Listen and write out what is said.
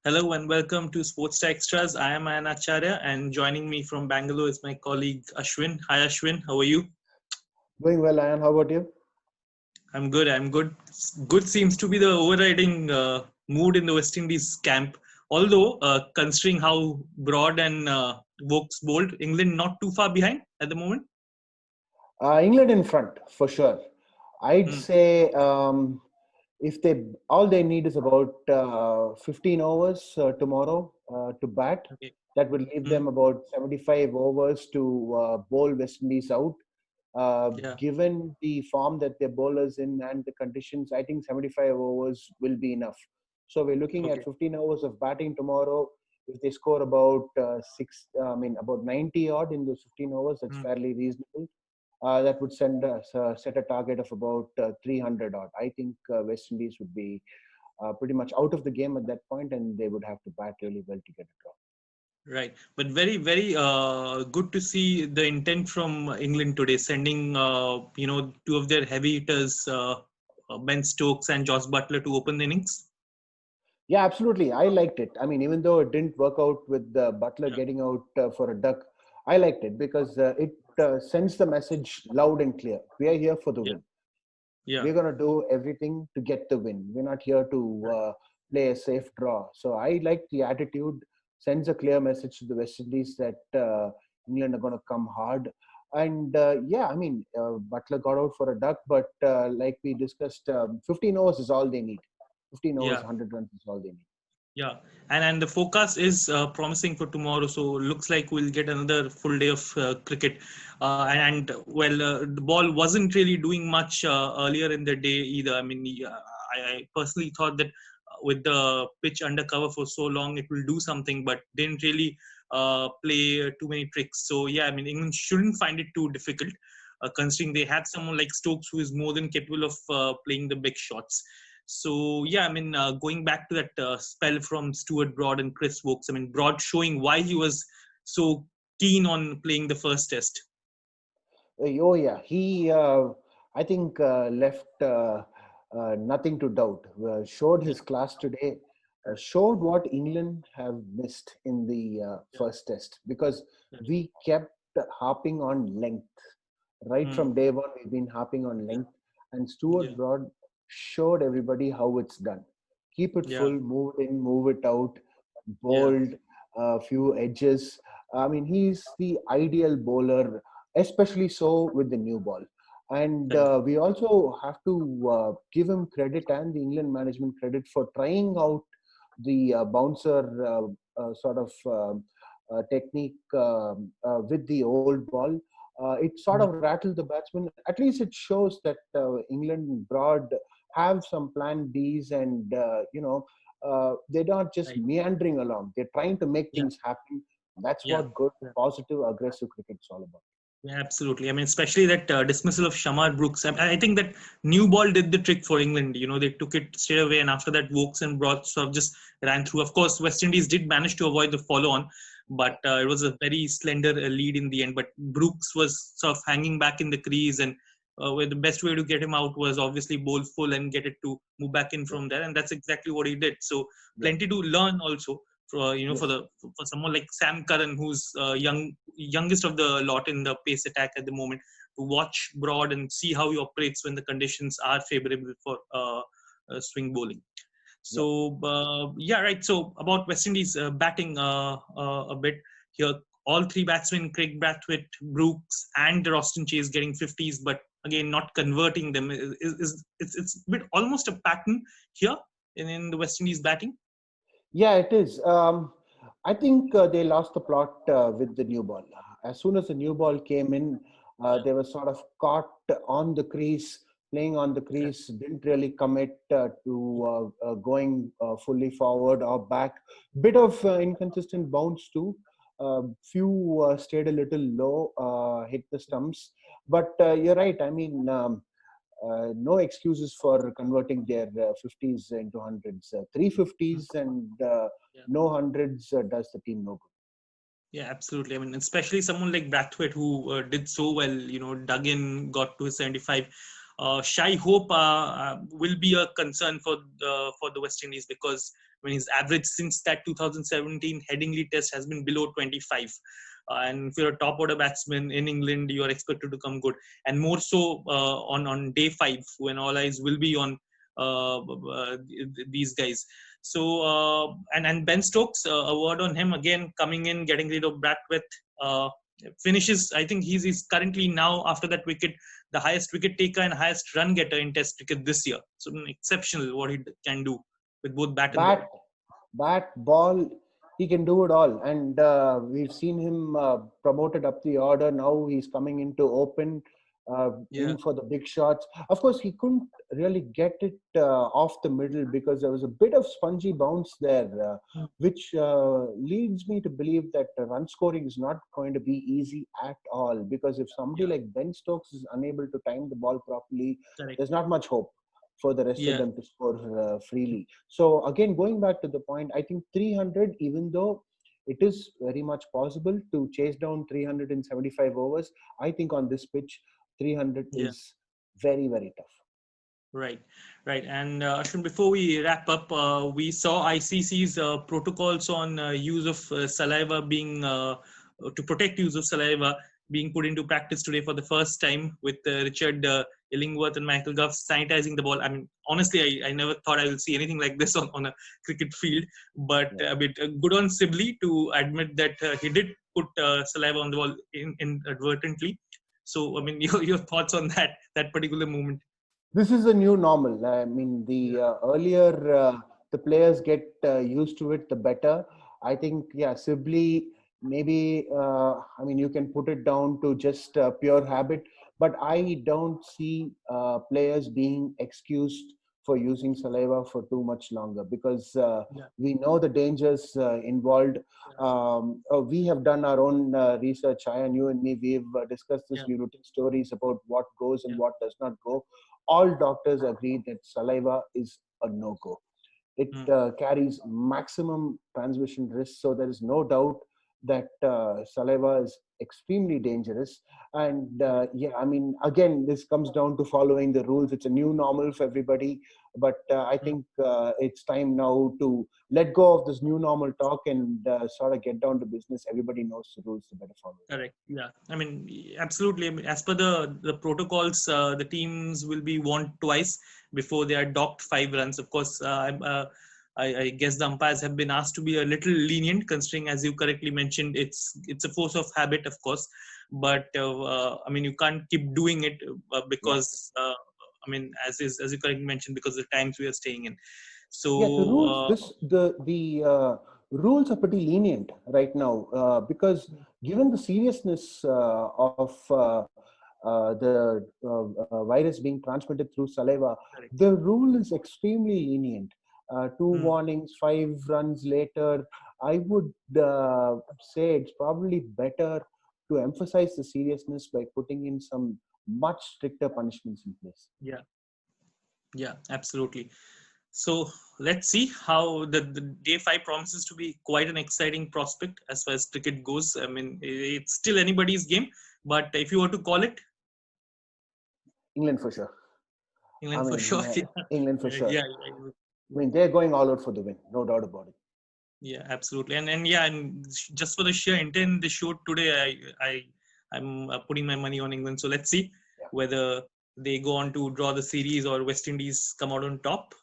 Hello and welcome to Sportstar Extras. I am Ayan Acharya and joining me from Bangalore is my colleague Ashwin. Hi Ashwin, how are you? Doing well, Ayan. How about you? I'm good. Good seems to be the overriding mood in the West Indies camp. Although, considering how broad and Vokes bowled, England not too far behind at the moment. England in front for sure. I'd Hmm. say if they all they need is about 15 overs tomorrow to bat, Okay. that would leave Hmm. them about 75 overs to bowl West Indies out. Yeah. Given the form that their bowlers in and the conditions, I think 75 overs will be enough. So we're looking at Okay. 15 overs of batting tomorrow. If they score about about 90 odd in those 15 overs, that's Hmm. fairly reasonable. That would send us set a target of about 300 odd. I think West Indies would be pretty much out of the game at that point, and they would have to bat really well to get a draw. Right, but very good to see the intent from England today, sending two of their heavy hitters, Ben Stokes and Josh Butler, to open the innings. Yeah, absolutely. I liked it. I mean, even though it didn't work out with Butler Yeah, getting out for a duck, I liked it because it sends the message loud and clear. We are here for the yeah, win. yeah. We're going to do everything to get the win. We're not here to play a safe draw. So I like the attitude, sends a clear message to the West Indies that England are going to come hard. And Butler got out for a duck, but like we discussed, 15 overs is all they need. 15 overs, Yeah. 100 runs is all they need. Yeah, and the forecast is promising for tomorrow. So looks like we'll get another full day of cricket. The ball wasn't really doing much earlier in the day either. I mean, I personally thought that with the pitch under cover for so long, it will do something, but didn't really play too many tricks. So yeah, I mean, England shouldn't find it too difficult, considering they have someone like Stokes who is more than capable of playing the big shots. So yeah, I mean, going back to that spell from Stuart Broad and Chris Wokes, I mean, Broad showing why he was so keen on playing the first test. Oh yeah, he I think left nothing to doubt. Showed Yeah, his class today. Showed what England have missed in the yeah, first test because yeah. we kept harping on length right Hmm. from day one. We've been harping on Yeah, length, and yeah, Stuart Broad showed everybody how it's done. Keep it yeah, full, move it in, move it out, yeah, bold, a few edges. I mean, he's the ideal bowler, especially so with the new ball. And right. we also have to give him credit and the England management credit for trying out the bouncer sort of technique with the old ball. It sort Hmm. of rattled the batsman. At least it shows that England Broad have some plan Bs, and they're not just Right. meandering along. They're trying to make Yeah, things happen. That's yeah. what good, positive, aggressive cricket is all about. Yeah, absolutely. I mean, especially that dismissal of Shamar Brooks. I think that new ball did the trick for England. You know, they took it straight away, and after that, Vokes and Broad sort of just ran through. Of course, West Indies did manage to avoid the follow-on, but it was a very slender lead in the end. But Brooks was sort of hanging back in the crease, and where the best way to get him out was obviously bowl full and get it to move back in Yeah, from there, and that's exactly what he did. So yeah, plenty to learn also for yes. for someone like Sam Curran, who's youngest of the lot in the pace attack at the moment, to watch Broad and see how he operates when the conditions are favorable for swing bowling. Yeah. So yeah, right. So about West Indies batting a bit here, all three batsmen, Craig Brathwaite, Brooks, and Roston Chase getting 50s, but again not converting them. It's a bit almost a pattern here in the West Indies batting. Yeah, it is. I think they lost the plot with the new ball. As soon as the new ball came in, Yeah, they were sort of caught on the crease, playing on the yeah, crease, didn't really commit to going fully forward or back. Bit of inconsistent bounce too. Few stayed a little low, hit the stumps. But you're right. I mean, no excuses for converting their 50s into hundreds. Three mm, 50s and yeah. no hundreds does the team no good. Yeah, absolutely. I mean, especially someone like Brathwaite who did so well, dug in, got to his 75. Shy Hope will be a concern for the West Indies, because when his average since that 2017 Headingley Test has been below 25. And if you're a top order batsman in England, you are expected to come good, and more so on day 5, when all eyes will be on these guys. So and Ben Stokes, a word on him again, coming in, getting rid of Brathwaite, finishes. I think he's currently now, after that wicket, the highest wicket taker and highest run getter in Test cricket this year. So exceptional what he can do with both bat and ball. Bat, ball, he can do it all. And we've seen him promoted up the order. Now he's coming into open, in for the big shots. Of course, he couldn't really get it off the middle because there was a bit of spongy bounce there, which leads me to believe that run scoring is not going to be easy at all. Because if somebody like Ben Stokes is unable to time the ball properly, there's not much hope for the rest of them to score freely. So again, going back to the point, I think 300, even though it is very much possible to chase down 375 overs, I think on this pitch, 300 is very, very tough. Right. And Ashwin, before we wrap up, we saw ICC's protocols on use of saliva being, to protect use of saliva, being put into practice today for the first time, with Richard Illingworth and Michael Gough sanitizing the ball. I mean, honestly, I never thought I will see anything like this on a cricket field. But a bit good on Sibley to admit that he did put saliva on the ball inadvertently. So, I mean, your thoughts on that particular moment? This is a new normal. I mean, the earlier the players get used to it, the better. I think, Sibley, maybe, I mean, you can put it down to just pure habit, but I don't see players being excused for using saliva for too much longer, because we know the dangers involved. We have done our own research, Ayan, you and me, we've discussed this. We've written stories about what goes and what does not go. All doctors agree that saliva is a no-go. It carries maximum transmission risk, so there is no doubt that saliva is extremely dangerous. And I mean, again, this comes down to following the rules. It's a new normal for everybody, but I think it's time now to let go of this new normal talk and sort of get down to business. Everybody knows the rules, the better follow. Correct. Yeah. I mean, absolutely. I mean, as per the protocols, the teams will be warned twice before they are docked 5 runs. Of course, I guess the umpires have been asked to be a little lenient, considering, as you correctly mentioned, it's a force of habit, of course. But I mean, you can't keep doing it because I mean, as you correctly mentioned, because of the times we are staying in. So the rules, the rules are pretty lenient right now, because given the seriousness of the virus being transmitted through saliva, the rule is extremely lenient. 2 warnings, 5 runs later. I would say it's probably better to emphasize the seriousness by putting in some much stricter punishments in place. Yeah, absolutely. So let's see how the day 5 promises to be quite an exciting prospect as far as cricket goes. I mean, it's still anybody's game, but if you were to call it, England for sure. England for sure. England for sure. Yeah. I mean, they're going all out for the win, no doubt about it. Yeah, absolutely. And just for the sheer intent in the show today, I'm putting my money on England. So let's see whether they go on to draw the series or West Indies come out on top.